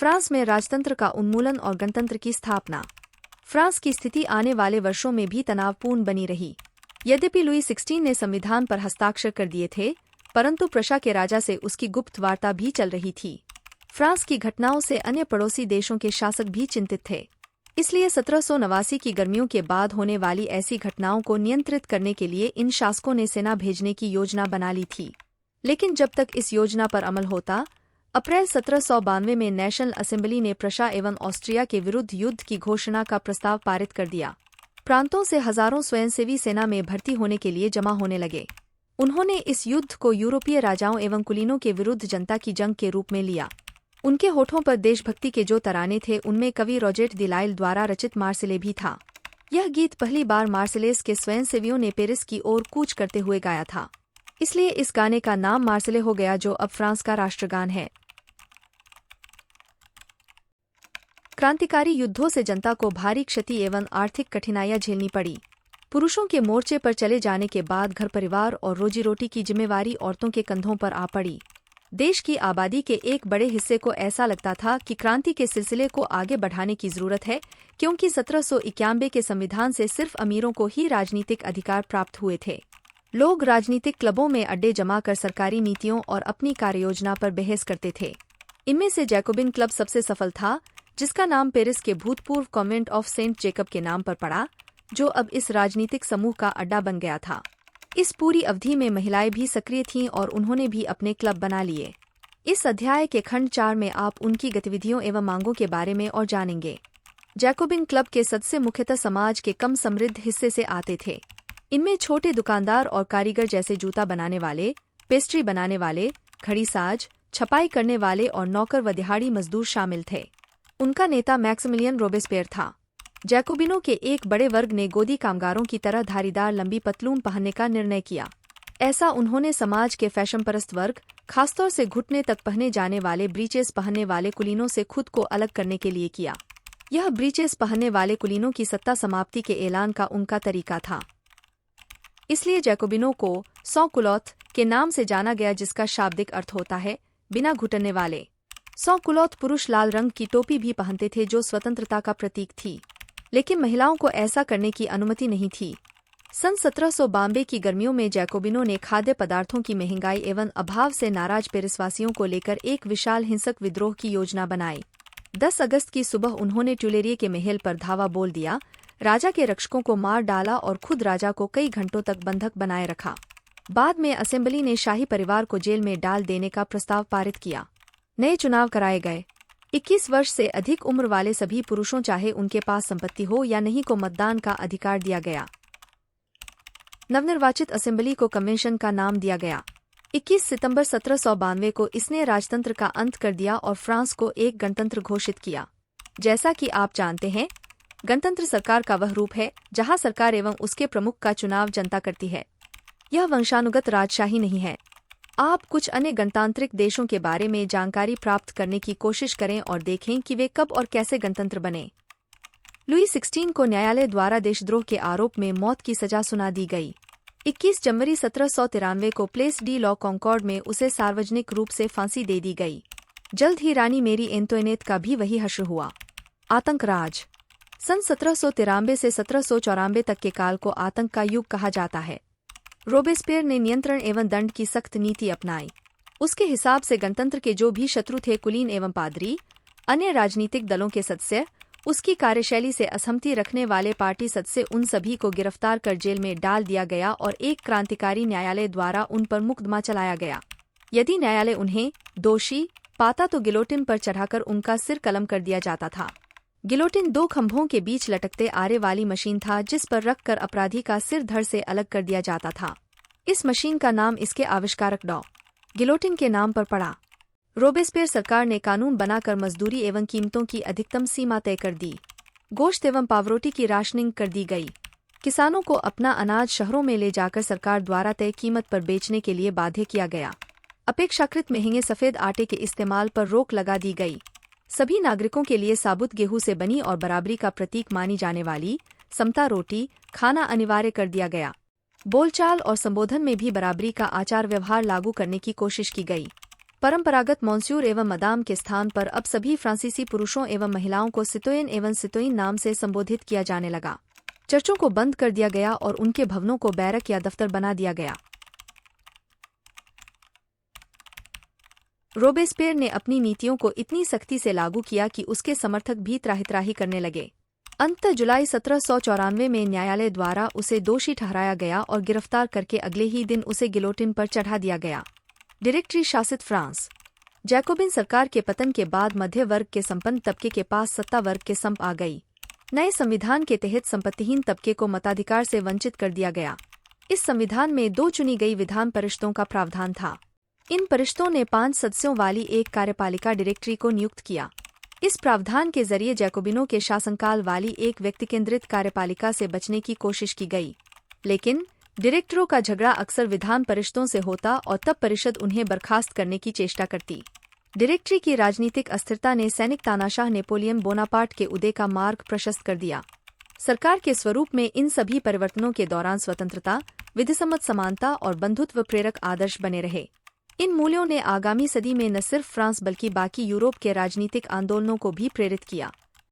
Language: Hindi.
फ्रांस में राजतंत्र का उन्मूलन और गणतंत्र की स्थापना। फ्रांस की स्थिति आने वाले वर्षों में भी तनावपूर्ण बनी रही। यद्यपि लुई 16 ने संविधान पर हस्ताक्षर कर दिए थे, परंतु प्रशा के राजा से उसकी गुप्त वार्ता भी चल रही थी। फ्रांस की घटनाओं से अन्य पड़ोसी देशों के शासक भी चिंतित थे। इसलिए 1789 की गर्मियों के बाद होने वाली ऐसी घटनाओं को नियंत्रित करने के लिए इन शासकों ने सेना भेजने की योजना बना ली थी। लेकिन जब तक इस योजना पर अमल होता, अप्रैल 1792 में नेशनल असेंबली ने प्रशा एवं ऑस्ट्रिया के विरुद्ध युद्ध की घोषणा का प्रस्ताव पारित कर दिया। प्रांतों से हजारों स्वयंसेवी सेना में भर्ती होने के लिए जमा होने लगे। उन्होंने इस युद्ध को यूरोपीय राजाओं एवं कुलीनों के विरुद्ध जनता की जंग के रूप में लिया। उनके होठों पर देशभक्ति के जो तराने थे, उनमें कवि रॉजेट द लाइल द्वारा रचित मार्सिले भी था। यह गीत पहली बार मार्सिलेस के स्वयंसेवियों ने पेरिस की ओर कूच करते हुए गाया था। इसलिए इस गाने का नाम मार्सिले हो गया, जो अब फ्रांस का राष्ट्रगान है। क्रांतिकारी युद्धों से जनता को भारी क्षति एवं आर्थिक कठिनाइयां झेलनी पड़ी। पुरुषों के मोर्चे पर चले जाने के बाद घर परिवार और रोजी रोटी की जिम्मेवारी औरतों के कंधों पर आ पड़ी। देश की आबादी के एक बड़े हिस्से को ऐसा लगता था कि क्रांति के सिलसिले को आगे बढ़ाने की जरूरत है, क्योंकि 1791 के संविधान से सिर्फ अमीरों को ही राजनीतिक अधिकार प्राप्त हुए थे। लोग राजनीतिक क्लबों में अड्डे जमा कर सरकारी नीतियों और अपनी कार्ययोजना पर बहस करते थे। इनमें से जैकोबिन क्लब सबसे सफल था, जिसका नाम पेरिस के भूतपूर्व कॉन्वेंट ऑफ सेंट जेकब के नाम पर पड़ा, जो अब इस राजनीतिक समूह का अड्डा बन गया था। इस पूरी अवधि में महिलाएं भी सक्रिय थीं और उन्होंने भी अपने क्लब बना लिए। इस अध्याय के खंड 4 में आप उनकी गतिविधियों एवं मांगों के बारे में और जानेंगे। जैकोबिन क्लब के सदस्य मुख्यतः समाज के कम समृद्ध हिस्से से आते थे। इनमें छोटे दुकानदार और कारीगर जैसे जूता बनाने वाले, पेस्ट्री बनाने वाले, घड़ीसाज, छपाई करने वाले और नौकर व दिहाड़ी मजदूर शामिल थे। उनका नेता मैक्सिमिलियन रोबेस्पियर था। जैकोबिनों के एक बड़े वर्ग ने गोदी कामगारों की तरह धारीदार लंबी पतलून पहनने का निर्णय किया। ऐसा उन्होंने समाज के फैशनपरस्त वर्ग, खासतौर से घुटने तक पहने जाने वाले ब्रीचेस पहनने वाले कुलीनों से खुद को अलग करने के लिए किया। यह ब्रीचेस पहनने वाले कुलीनों की सत्ता समाप्ति के ऐलान का उनका तरीका था। इसलिए जैकोबिनों को सॉ कुलॉथ के नाम से जाना गया, जिसका शाब्दिक अर्थ होता है बिना घुटने वाले। सॉ कुलॉथ पुरुष लाल रंग की टोपी भी पहनते थे, जो स्वतंत्रता का प्रतीक थी, लेकिन महिलाओं को ऐसा करने की अनुमति नहीं थी। सन 1792 की गर्मियों में जैकोबिनों ने खाद्य पदार्थों की महंगाई एवं अभाव से नाराज पेरिसवासियों को लेकर एक विशाल हिंसक विद्रोह की योजना बनाई। 10 अगस्त की सुबह उन्होंने ट्यूलेरिये के महल पर धावा बोल दिया, राजा के रक्षकों को मार डाला और खुद राजा को कई घंटों तक बंधक बनाए रखा। बाद में असेंबली ने शाही परिवार को जेल में डाल देने का प्रस्ताव पारित किया। नए चुनाव कराए गए। 21 वर्ष से अधिक उम्र वाले सभी पुरुषों, चाहे उनके पास संपत्ति हो या नहीं, को मतदान का अधिकार दिया गया। नवनिर्वाचित असेंबली को कन्वेंशन का नाम दिया गया। 21 सितंबर 1792 को इसने राजतंत्र का अंत कर दिया और फ्रांस को एक गणतंत्र घोषित किया। जैसा कि आप जानते हैं, गणतंत्र सरकार का वह रूप है जहां सरकार एवं उसके प्रमुख का चुनाव जनता करती है। यह वंशानुगत राजशाही नहीं है। आप कुछ अन्य गणतांत्रिक देशों के बारे में जानकारी प्राप्त करने की कोशिश करें और देखें कि वे कब और कैसे गणतंत्र बने। लुई 16 को न्यायालय द्वारा देशद्रोह के आरोप में मौत की सजा सुना दी गई। 21 जनवरी 1793 को प्लेस डी लॉ कॉन्कॉर्ड में उसे सार्वजनिक रूप से फांसी दे दी गई। जल्द ही रानी मेरी एंटोइनेट का भी वही हश्र हुआ। आतंक राज। सन 1793 से 1794 तक के काल को आतंक का युग कहा जाता है। रोबेस्पियर ने नियंत्रण एवं दंड की सख्त नीति अपनाई। उसके हिसाब से गणतंत्र के जो भी शत्रु थे, कुलीन एवं पादरी, अन्य राजनीतिक दलों के सदस्य, उसकी कार्यशैली से असहमति रखने वाले पार्टी सदस्य, उन सभी को गिरफ्तार कर जेल में डाल दिया गया और एक क्रांतिकारी न्यायालय द्वारा उन पर मुकदमा चलाया गया। यदि न्यायालय उन्हें दोषी पाता तो गिलोटिन पर चढ़ाकर उनका सिर कलम कर दिया जाता था। गिलोटिन 2 खंभों के बीच लटकते आरे वाली मशीन था, जिस पर रखकर अपराधी का सिर धड़ से अलग कर दिया जाता था। इस मशीन का नाम इसके आविष्कारक डॉ. गिलोटिन के नाम पर पड़ा। रोबेस्पियर सरकार ने कानून बनाकर मजदूरी एवं कीमतों की अधिकतम सीमा तय कर दी। गोश्त एवं पावरोटी की राशनिंग कर दी गई। किसानों को अपना अनाज शहरों में ले जाकर सरकार द्वारा तय कीमत पर बेचने के लिए बाध्य किया गया। अपेक्षाकृत महंगे सफेद आटे के इस्तेमाल पर रोक लगा दी गई। सभी नागरिकों के लिए साबुत गेहूं से बनी और बराबरी का प्रतीक मानी जाने वाली समता रोटी खाना अनिवार्य कर दिया गया। बोलचाल और संबोधन में भी बराबरी का आचार व्यवहार लागू करने की कोशिश की गई। परंपरागत मॉन्स्यूर एवं मदाम के स्थान पर अब सभी फ्रांसीसी पुरुषों एवं महिलाओं को सितोयन एवं सितोयन नाम से संबोधित किया जाने लगा। चर्चों को बंद कर दिया गया और उनके भवनों को बैरक या दफ्तर बना दिया गया। रोबेस्पियर ने अपनी नीतियों को इतनी सख्ती से लागू किया कि उसके समर्थक भी त्राहि-त्राहि करने लगे। अंततः जुलाई 1794 में न्यायालय द्वारा उसे दोषी ठहराया गया और गिरफ्तार करके अगले ही दिन उसे गिलोटिन पर चढ़ा दिया गया। डायरेक्टरी शासित फ्रांस। जैकोबिन सरकार के पतन के बाद मध्य वर्ग के संपन्न तबके के पास सत्ता वर्ग के संप आ गई। नए संविधान के तहत संपत्तिहीन तबके को मताधिकार से वंचित कर दिया गया। इस संविधान में 2 चुनी गई विधान परिषदों का प्रावधान था। इन परिषदों ने 5 सदस्यों वाली एक कार्यपालिका डायरेक्टरी को नियुक्त किया। इस प्रावधान के जरिए जैकोबिनों के शासनकाल वाली एक व्यक्ति केंद्रित कार्यपालिका से बचने की कोशिश की गई, लेकिन डायरेक्टरों का झगड़ा अक्सर विधान परिषदों से होता और तब परिषद उन्हें बर्खास्त करने की चेष्टा करती। डायरेक्टरी की राजनीतिक अस्थिरता ने सैनिक तानाशाह नेपोलियन बोनापार्ट के उदय का मार्ग प्रशस्त कर दिया। सरकार के स्वरूप में इन सभी परिवर्तनों के दौरान स्वतंत्रता, विधिसम्मत समानता और बंधुत्व प्रेरक आदर्श बने रहे। इन मूल्यों ने आगामी सदी में न सिर्फ फ्रांस बल्कि बाकी यूरोप के राजनीतिक आंदोलनों को भी प्रेरित किया।